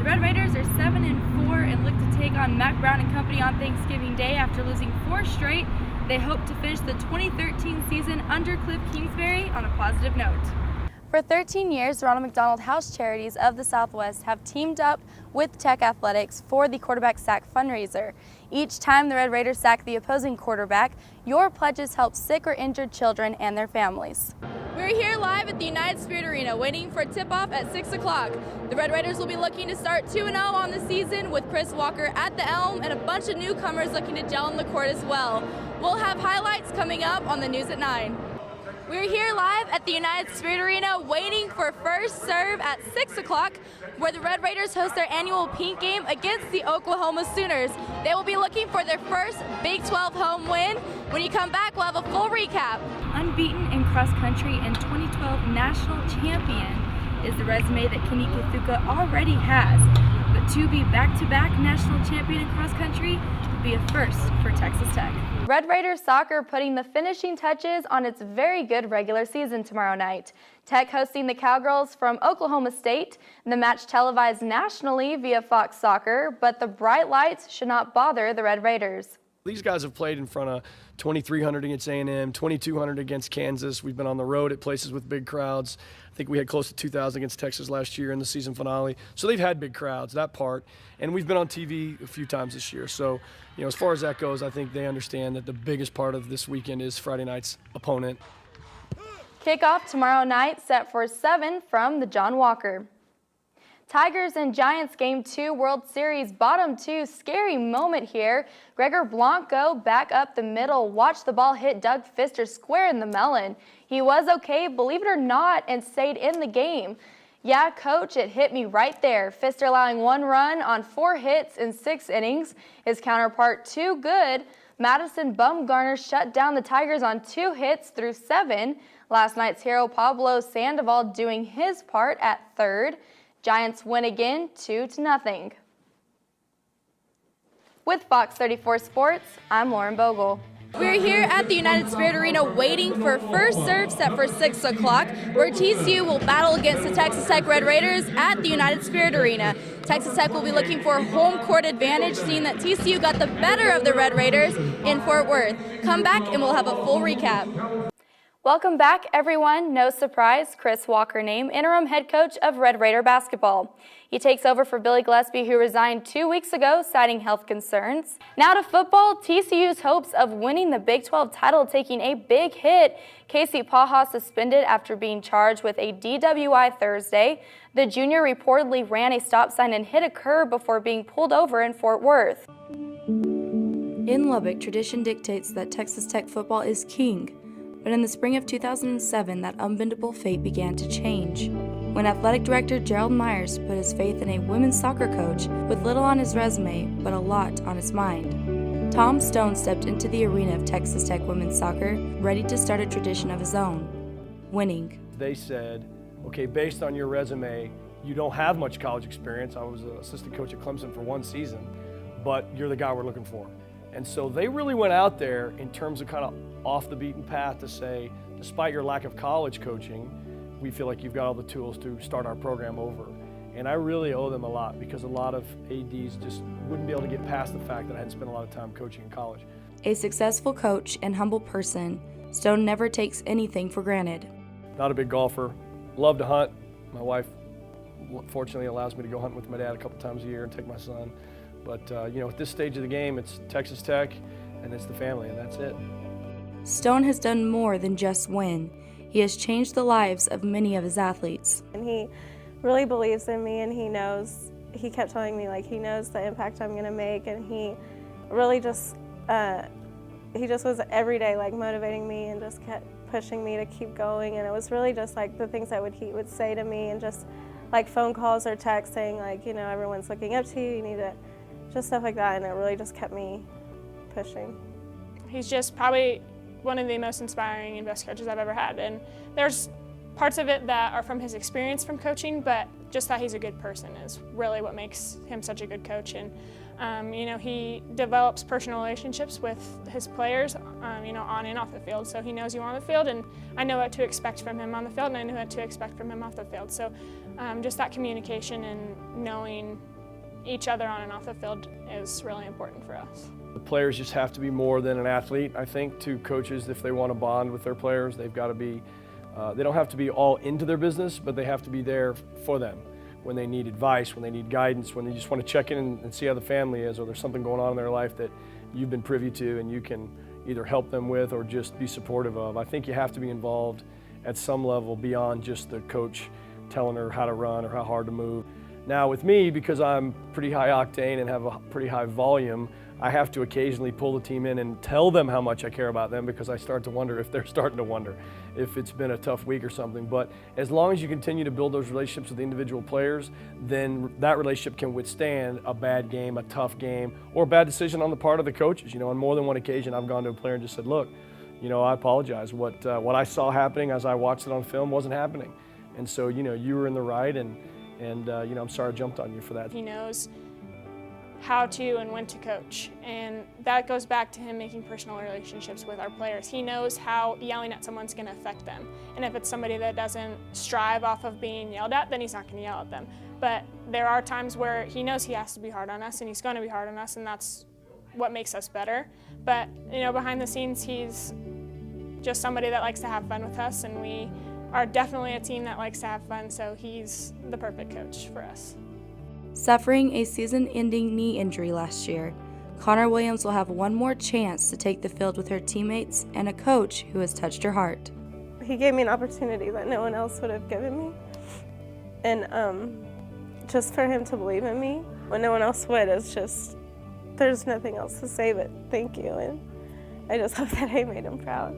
The Red Raiders are 7-4 and look to take on Mac Brown and company on Thanksgiving Day after losing 4 straight. They hope to finish the 2013 season under Cliff Kingsbury on a positive note. For 13 years, the Ronald McDonald House Charities of the Southwest have teamed up with Tech Athletics for the quarterback sack fundraiser. Each time the Red Raiders sack the opposing quarterback, your pledges help sick or injured children and their families. We're here live at the United Spirit Arena waiting for tip-off at 6 o'clock. The Red Raiders will be looking to start 2-0 on the season with Chris Walker at the helm and a bunch of newcomers looking to gel in the court as well. We'll have highlights coming up on the news at 9. We're here live at the United Spirit Arena waiting for first serve at 6 o'clock where the Red Raiders host their annual Pink game against the Oklahoma Sooners. They will be looking for their first Big 12 home win. When you come back, we'll have a full recap. Unbeaten in cross country and 2012 national champion is the resume that Kanika Thuka already has. But to be back-to-back national champion in cross country would be a first for Texas Tech. Red Raiders soccer putting the finishing touches on its very good regular season tomorrow night. Tech hosting the Cowgirls from Oklahoma State, the match televised nationally via Fox Soccer, but the bright lights should not bother the Red Raiders. These guys have played in front of 2,300 against A&M, 2,200 against Kansas. We've been on the road at places with big crowds. I think we had close to 2,000 against Texas last year in the season finale. So they've had big crowds, that part. And we've been on TV a few times this year. So, as far as that goes, I think they understand that the biggest part of this weekend is Friday night's opponent. Kickoff tomorrow night set for 7 from the John Walker. Tigers and Giants Game 2 World Series bottom 2 scary moment here. Gregor Blanco back up the middle, watched the ball hit Doug Pfister square in the melon. He was okay, believe it or not, and stayed in the game. Yeah, coach, it hit me right there. Pfister allowing 1 run on 4 hits in 6 innings. His counterpart too good. Madison Bumgarner shut down the Tigers on 2 hits through 7. Last night's hero Pablo Sandoval doing his part at third. Giants win again 2-0. With Fox 34 Sports, I'm Lauren Bogle. We're here at the United Spirit Arena waiting for first serve set for 6 o'clock, where TCU will battle against the Texas Tech Red Raiders at the United Spirit Arena. Texas Tech will be looking for home court advantage, seeing that TCU got the better of the Red Raiders in Fort Worth. Come back and we'll have a full recap. Welcome back, everyone. No surprise, Chris Walker named interim head coach of Red Raider basketball. He takes over for Billy Gillespie, who resigned 2 weeks ago, citing health concerns. Now to football, TCU's hopes of winning the Big 12 title taking a big hit. Casey Paha suspended after being charged with a DWI Thursday. The junior reportedly ran a stop sign and hit a curb before being pulled over in Fort Worth. In Lubbock, tradition dictates that Texas Tech football is king. But in the spring of 2007, that unbendable fate began to change. When athletic director Gerald Myers put his faith in a women's soccer coach with little on his resume, but a lot on his mind. Tom Stone stepped into the arena of Texas Tech women's soccer, ready to start a tradition of his own, winning. They said, okay, based on your resume, you don't have much college experience. I was an assistant coach at Clemson for 1 season, but you're the guy we're looking for. And so they really went out there in terms of kind of off the beaten path to say, despite your lack of college coaching, we feel like you've got all the tools to start our program over. And I really owe them a lot because a lot of ADs just wouldn't be able to get past the fact that I hadn't spent a lot of time coaching in college. A successful coach and humble person, Stone never takes anything for granted. Not a big golfer, love to hunt. My wife fortunately allows me to go hunt with my dad a couple times a year and take my son. But, at this stage of the game, it's Texas Tech, and it's the family, and that's it. Stone has done more than just win. He has changed the lives of many of his athletes. And he really believes in me, and he kept telling me, he knows the impact I'm going to make, and he really just was every day, motivating me and just kept pushing me to keep going. And it was really just, the things that he would say to me, and just, phone calls or texts saying, everyone's looking up to you, you need to, just stuff like that, and it really just kept me pushing. He's just probably one of the most inspiring and best coaches I've ever had, and there's parts of it that are from his experience from coaching, but just that he's a good person is really what makes him such a good coach. And he develops personal relationships with his players, on and off the field. So he knows you on the field, and I know what to expect from him on the field, and I know what to expect from him off the field. So Just that communication and knowing each other on and off the field is really important for us. The players just have to be more than an athlete, I think, to coaches. If they want to bond with their players, they've got to be, they don't have to be all into their business, but they have to be there for them when they need advice, when they need guidance, when they just want to check in and see how the family is, or there's something going on in their life that you've been privy to and you can either help them with or just be supportive of. I think you have to be involved at some level beyond just the coach telling her how to run or how hard to move. Now with me, because I'm pretty high octane and have a pretty high volume, I have to occasionally pull the team in and tell them how much I care about them, because I start to wonder if they're starting to wonder if it's been a tough week or something. But as long as you continue to build those relationships with the individual players, then that relationship can withstand a bad game, a tough game, or a bad decision on the part of the coaches. You know, on more than one occasion, I've gone to a player and just said, look, you know, I apologize. What I saw happening as I watched it on film wasn't happening. And so, you know, you were in the right, and you know, I'm sorry I jumped on you for that. He knows how to and when to coach, and that goes back to him making personal relationships with our players. He knows how yelling at someone's going to affect them, and if it's somebody that doesn't strive off of being yelled at, then he's not going to yell at them. But there are times where he knows he has to be hard on us, and he's going to be hard on us, and that's what makes us better. But you know, behind the scenes, he's just somebody that likes to have fun with us, and we are definitely a team that likes to have fun, so he's the perfect coach for us. Suffering a season-ending knee injury last year, Connor Williams will have one more chance to take the field with her teammates and a coach who has touched her heart. He gave me an opportunity that no one else would have given me. And just for him to believe in me when no one else would, is just, there's nothing else to say but thank you. And I just hope that I made him proud.